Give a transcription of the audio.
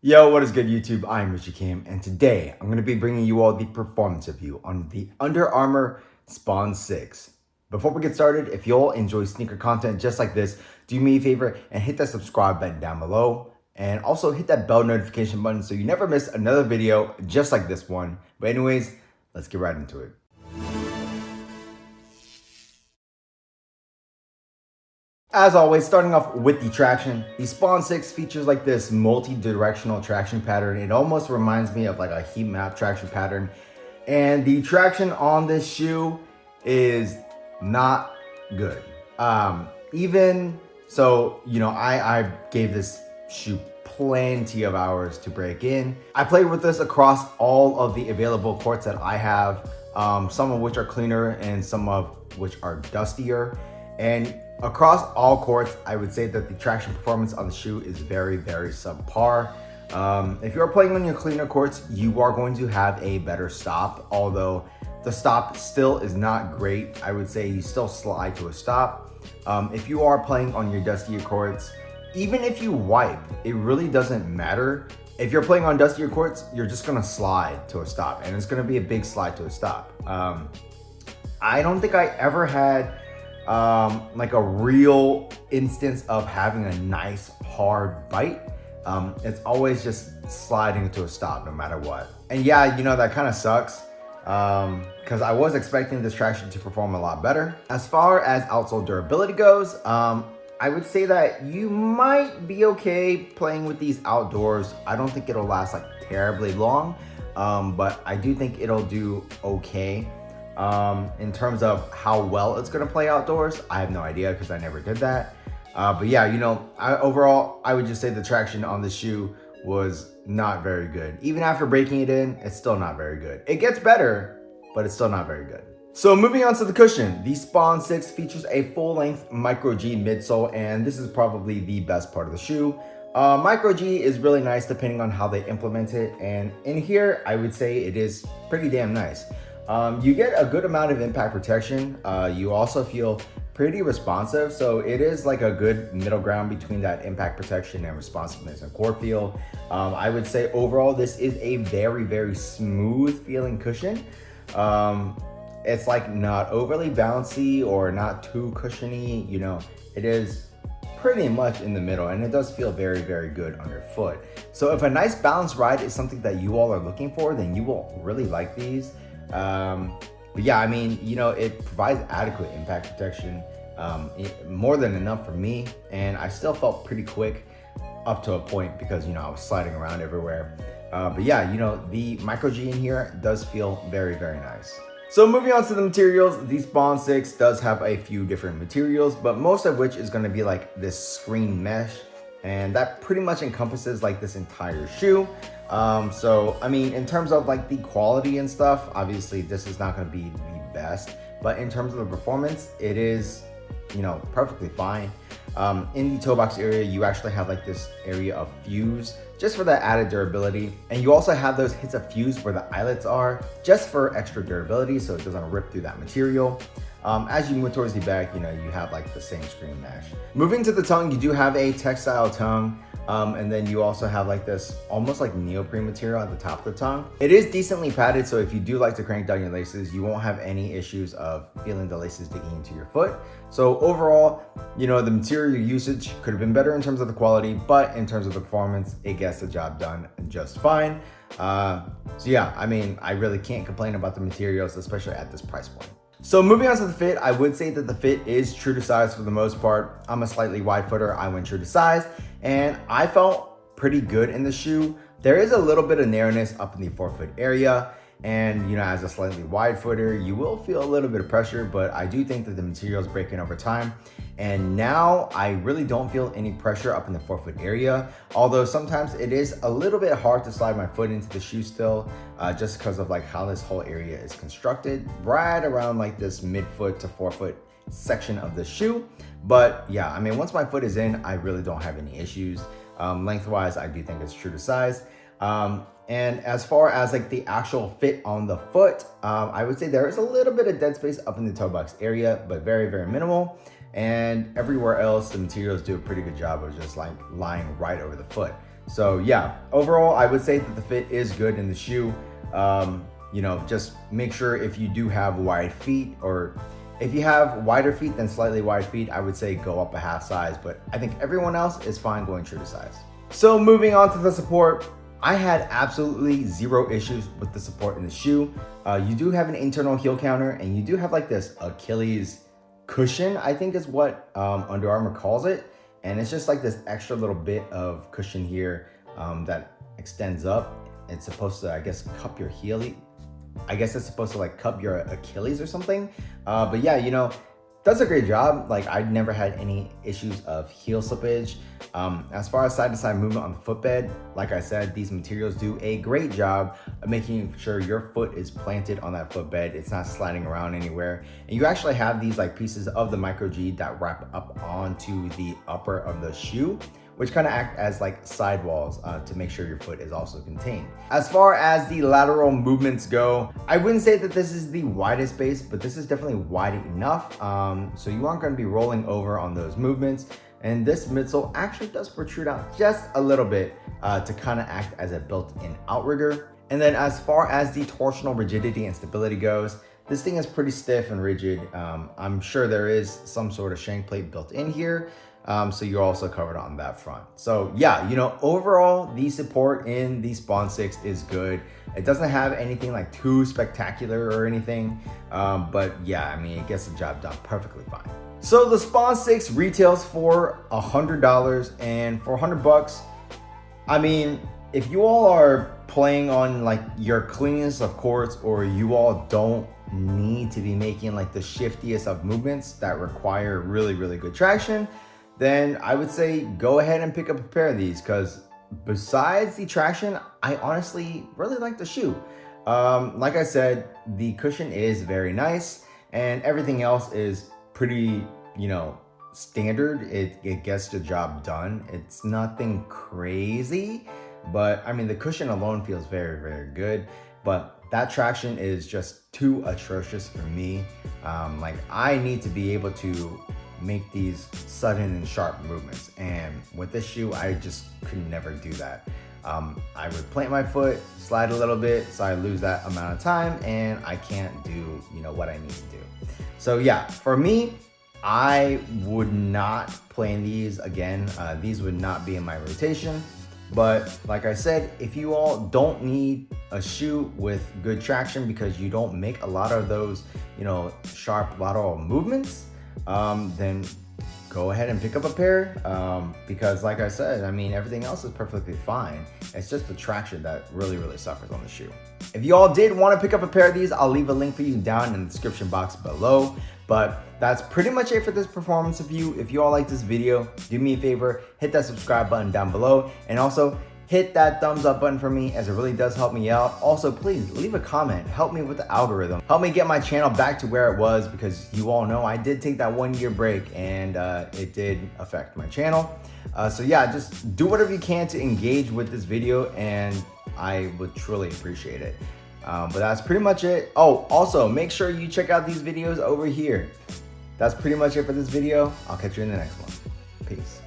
Yo, what is good YouTube? I'm Richie Kim, and today I'm going to be bringing you all the performance review on the Under Armour Spawn 6. Before we get started, if you all enjoy sneaker content just like this, do me a favor and hit that subscribe button down below. And also hit that bell notification button so you never miss another video just like this one. But anyways, let's get right into it. As always, starting off with the traction, the Spawn 6 features like this multi-directional traction pattern. It almost reminds me of like a heat map traction pattern. And the traction on this shoe is not good. Even so, I gave this shoe plenty of hours to break in. I played with this across all of the available courts that I have, some of which are cleaner and some of which are dustier. And across all courts, I would say that the traction performance on the shoe is very, very subpar. If you're playing on your cleaner courts, you are going to have a better stop, although the stop still is not great. I would say you still slide to a stop. If you are playing on your dustier courts, even if you wipe, it really doesn't matter. If you're playing on dustier courts, you're just gonna slide to a stop, and it's gonna be a big slide to a stop. I don't think I ever had like a real instance of having a nice hard bite. It's always just sliding to a stop no matter what. And yeah, that kind of sucks because I was expecting this traction to perform a lot better. As far as outsole durability goes, I would say that you might be okay playing with these outdoors. I don't think it'll last like terribly long, but I do think it'll do okay. In terms of how well it's gonna play outdoors, I have no idea because I never did that. But yeah, overall, I would just say the traction on the shoe was not very good. Even after breaking it in, it's still not very good. It gets better, but it's still not very good. So moving on to the cushion, the Spawn 6 features a full-length Micro G midsole, and this is probably the best part of the shoe. Micro G is really nice depending on how they implement it, and in here, I would say it is pretty damn nice. You get a good amount of impact protection. You also feel pretty responsive, so it is like a good middle ground between that impact protection and responsiveness and core feel. I would say overall this is a very, very smooth feeling cushion. It's like not overly bouncy or not too cushiony. It is pretty much in the middle, and it does feel very, very good underfoot. So if a nice balanced ride is something that you all are looking for, then you will really like these. But yeah, it provides adequate impact protection, more than enough for me, and I still felt pretty quick up to a point because I was sliding around everywhere. But yeah, the Micro G in here does feel very, very nice. So moving on to the materials, the Spawn 6 does have a few different materials, but most of which is going to be like this screen mesh, and that pretty much encompasses like this entire shoe. In terms of like the quality and stuff, obviously this is not going to be the best, but in terms of the performance, it is, perfectly fine. In the toe box area, you actually have like this area of fuse just for that added durability. And you also have those hits of fuse where the eyelets are just for extra durability, so it doesn't rip through that material. As you move towards the back, you have like the same screen mesh. Moving to the tongue, you do have a textile tongue. And then you also have like this almost like neoprene material at the top of the tongue. It is decently padded, so if you do like to crank down your laces, you won't have any issues of feeling the laces digging into your foot. So overall, the material usage could have been better in terms of the quality, but in terms of the performance, it gets the job done just fine. So yeah, I really can't complain about the materials, especially at this price point. So moving on to the fit, I would say that the fit is true to size for the most part. I'm a slightly wide footer, I went true to size, and I felt pretty good in the shoe. There is a little bit of narrowness up in the forefoot area, and as a slightly wide footer, you will feel a little bit of pressure, but I do think that the material is breaking over time. And now I really don't feel any pressure up in the forefoot area, although sometimes it is a little bit hard to slide my foot into the shoe still, just because of like how this whole area is constructed, right around like this midfoot to forefoot section of the shoe. But yeah, once my foot is in, I really don't have any issues. Lengthwise, I do think it's true to size. And as far as like the actual fit on the foot, I would say there is a little bit of dead space up in the toe box area, but very, very minimal. And everywhere else, the materials do a pretty good job of just like lying right over the foot. So yeah, overall, I would say that the fit is good in the shoe. You know, just make sure if you do have wide feet, or if you have wider feet than slightly wide feet, I would say go up a half size, but I think everyone else is fine going true to size. So moving on to the support, I had absolutely zero issues with the support in the shoe. You do have an internal heel counter, and you do have like this Achilles cushion, I think is what Under Armour calls it. And it's just like this extra little bit of cushion here that extends up. It's supposed to, I guess, cup your heel. I guess it's supposed to like cup your Achilles or something. But yeah, you know, does a great job. Like, I've never had any issues of heel slippage. As far as side-to-side movement on the footbed, like I said, these materials do a great job of making sure your foot is planted on that footbed. It's not sliding around anywhere. And you actually have these like pieces of the Micro G that wrap up onto the upper of the shoe, which kind of act as like sidewalls to make sure your foot is also contained. As far as the lateral movements go, I wouldn't say that this is the widest base, but this is definitely wide enough. So you aren't gonna be rolling over on those movements. And this midsole actually does protrude out just a little bit to kind of act as a built-in outrigger. And then as far as the torsional rigidity and stability goes, this thing is pretty stiff and rigid. I'm sure there is some sort of shank plate built in here. So you're also covered on that front. So yeah, you know, overall, the support in the Spawn 6 is good. It doesn't have anything like too spectacular or anything. But yeah, I mean, it gets the job done perfectly fine. So the Spawn 6 retails for $100, and for $100, I mean, if you all are playing on like your cleanest of courts, or you all don't need to be making like the shiftiest of movements that require really, really good traction, then I would say go ahead and pick up a pair of these, because besides the traction, I honestly really like the shoe. Like I said, the cushion is very nice, and everything else is pretty, you know, standard. It gets the job done. It's nothing crazy, but I mean, the cushion alone feels very, very good, but that traction is just too atrocious for me. Like, I need to be able to make these sudden and sharp movements, and with this shoe I just could never do that. I would plant my foot, slide a little bit, so I lose that amount of time, and I can't do, you know, what I need to do. So yeah, for me, I would not play in these again. These would not be in my rotation. But like I said, if you all don't need a shoe with good traction because you don't make a lot of those, you know, sharp lateral movements, then go ahead and pick up a pair, because like I said, I mean, everything else is perfectly fine. It's just the traction that really, really suffers on the shoe. If you all did want to pick up a pair of these, I'll leave a link for you down in the description box below. But that's pretty much it for this performance review. If you all like this video, do me a favor, hit that subscribe button down below, and also hit that thumbs up button for me, as it really does help me out. Also, please leave a comment, help me with the algorithm, help me get my channel back to where it was, because you all know I did take that 1 year break, and it did affect my channel. So yeah, just do whatever you can to engage with this video, and I would truly appreciate it. But that's pretty much it. Oh, also make sure you check out these videos over here. That's pretty much it for this video. I'll catch you in the next one. Peace.